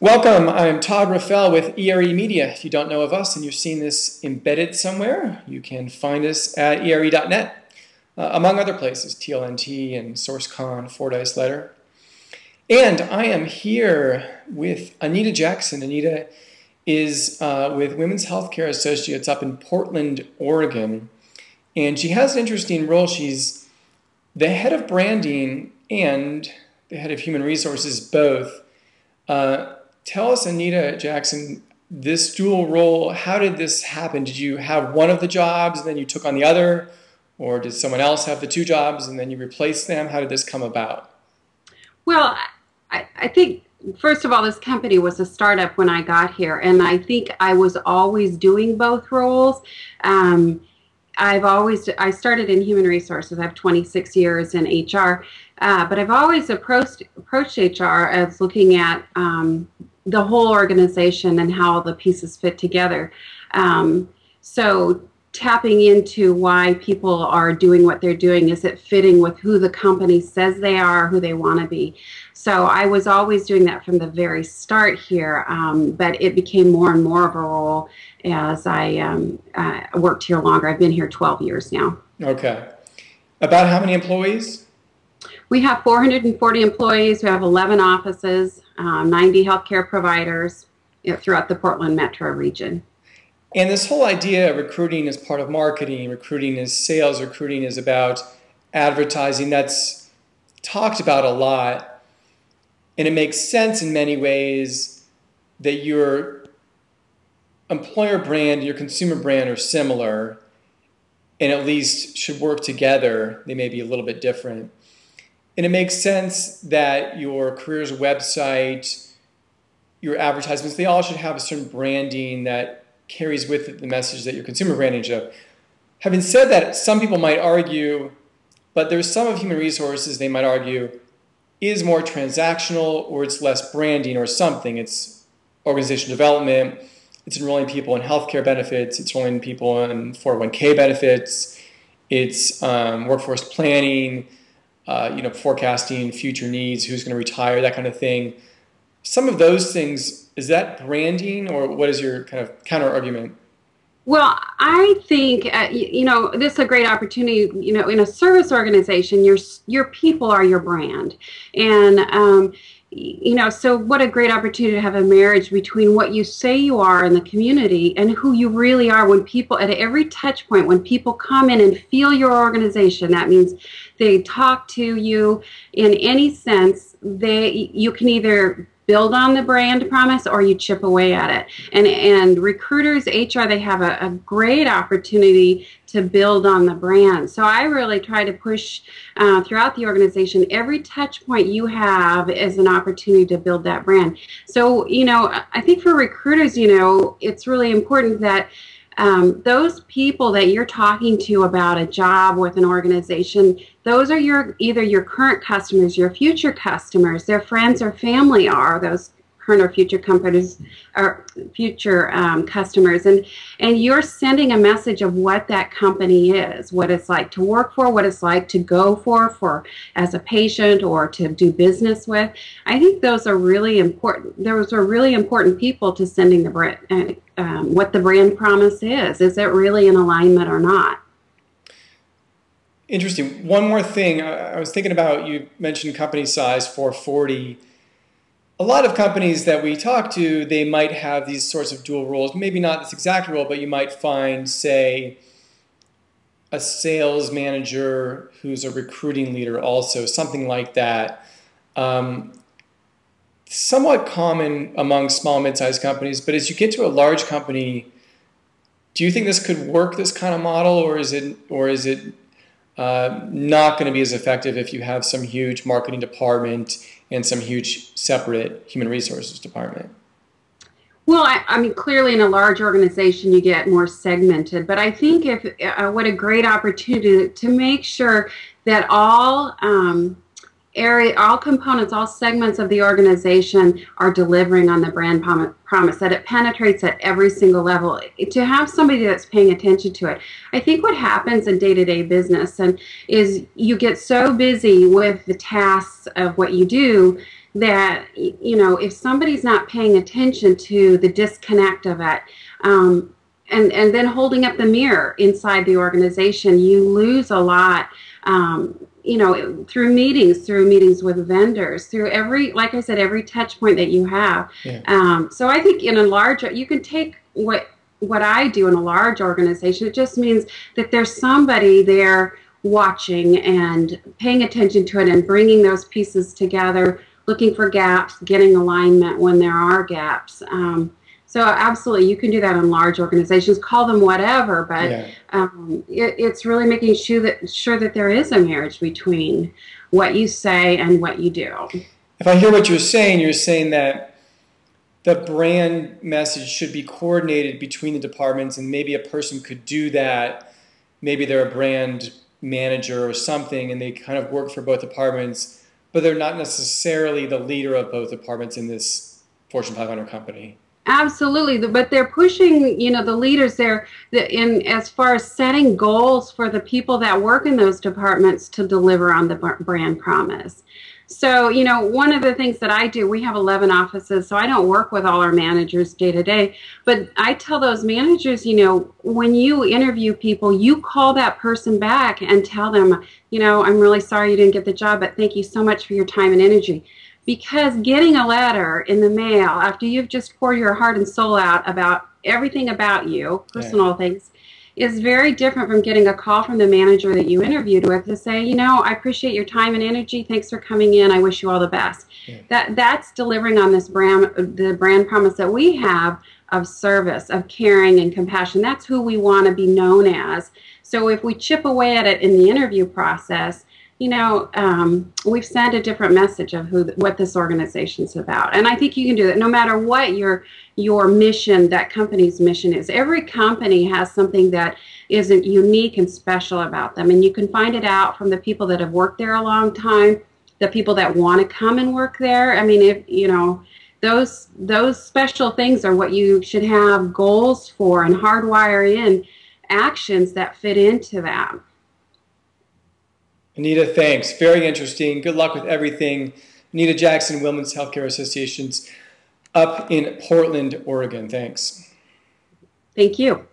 Welcome, I'm Todd Raffel with ERE Media. If you don't know of us and you're seeing this embedded somewhere, you can find us at ere.net, among other places, TLNT and SourceCon, Fordyce Letter. And I am here with Anita Jackson. Anita is with Women's Healthcare Associates up in Portland, Oregon. And she has an interesting role. She's the head of branding and the head of human resources both. Tell us, Anita Jackson, this dual role, how did this happen? Did you have one of the jobs and then you took on the other? Or did someone else have the two jobs and then you replaced them? How did this come about? Well, I think, first of all, this company was a startup when I got here, and I think I was always doing both roles. I started in human resources. I have 26 years in HR, but I've always approached HR as looking at the whole organization and how the pieces fit together. So tapping into why people are doing what they're doing, is it fitting with who the company says they are, who they want to be? So I was always doing that from the very start here, but it became more and more of a role as I worked here longer. I've been here 12 years now. Okay. About how many employees? We have 440 employees. We have 11 offices, 90 healthcare providers throughout the Portland metro region. And this whole idea of recruiting is part of marketing, recruiting is sales, recruiting is about advertising. That's talked about a lot. And it makes sense in many ways that your employer brand and your consumer brand are similar and at least should work together. They may be a little bit different. And it makes sense that your careers website, your advertisements, they all should have a certain branding that carries with it the message that your consumer branding should. Having said that, some people might argue, but there's some of human resources they might argue is more transactional, or it's less branding or something. It's organizational development, it's enrolling people in healthcare benefits, it's enrolling people in 401k benefits, it's workforce planning, forecasting future needs, who's going to retire, that kind of thing. Some of those things, is that branding, or what is your kind of counter argument? Well, I think, this is a great opportunity. In a service organization, your people are your brand. And, so what a great opportunity to have a marriage between what you say you are in the community and who you really are when people, at every touch point, when people come in and feel your organization. That means they talk to you in any sense. You can either build on the brand promise or you chip away at it. And recruiters, HR, they have a great opportunity to build on the brand. So I really try to push throughout the organization, every touch point you have is an opportunity to build that brand. So, I think for recruiters, it's really important that those people that you're talking to about a job with an organization, those are either your current customers, your future customers, their friends or family are those current or future companies or future customers, and you're sending a message of what that company is, what it's like to work for, what it's like to go for as a patient or to do business with. I think those are really important. Those are really important people to sending the brand, what the brand promise is. Is it really in alignment or not? Interesting. One more thing. I was thinking about, you mentioned company size 440. A lot of companies that we talk to, they might have these sorts of dual roles. Maybe not this exact role, but you might find, say, a sales manager who's a recruiting leader also, something like that. Somewhat common among small, mid-sized companies, but as you get to a large company, do you think this could work, this kind of model, or is it not going to be as effective if you have some huge marketing department and some huge separate human resources department? Well, I mean, clearly in a large organization, you get more segmented. But I think what a great opportunity to make sure that all components, all segments of the organization are delivering on the brand promise, that it penetrates at every single level, to have somebody that's paying attention to it. I think what happens in day-to-day business is you get so busy with the tasks of what you do that, you know, if somebody's not paying attention to the disconnect of it, and then holding up the mirror inside the organization, you lose a lot, you know, through meetings with vendors, through every, like I said, every touch point that you have. Yeah. So I think in a large, you can take what I do in a large organization. It just means that there's somebody there watching and paying attention to it and bringing those pieces together, looking for gaps, getting alignment when there are gaps. So absolutely, you can do that in large organizations, call them whatever, but Yeah. It's really making sure that there is a marriage between what you say and what you do. If I hear what you're saying that the brand message should be coordinated between the departments, and maybe a person could do that. Maybe they're a brand manager or something, and they kind of work for both departments, but they're not necessarily the leader of both departments in this Fortune 500 company. Absolutely, but they're pushing, you know, the leaders there in as far as setting goals for the people that work in those departments to deliver on the brand promise. So, you know, one of the things that I do, we have 11 offices, so I don't work with all our managers day to day, but I tell those managers, you know, when you interview people, you call that person back and tell them, you know, I'm really sorry you didn't get the job, but thank you so much for your time and energy. Because getting a letter in the mail after you've just poured your heart and soul out about everything about you, personal things, is very different from getting a call from the manager that you interviewed with to say, you know, I appreciate your time and energy. Thanks for coming in. I wish you all the best. That's delivering on this the brand promise that we have of service, of caring and compassion. That's who we want to be known as. So if we chip away at it in the interview process, you know, we've sent a different message of what this organization's about. And I think you can do that no matter what your mission, that company's mission is. Every company has something that isn't unique and special about them. And you can find it out from the people that have worked there a long time, the people that want to come and work there. I mean, if, you know, those special things are what you should have goals for and hardwire in actions that fit into that. Anita, thanks. Very interesting. Good luck with everything. Anita Jackson, Women's Healthcare Associations up in Portland, Oregon. Thanks. Thank you.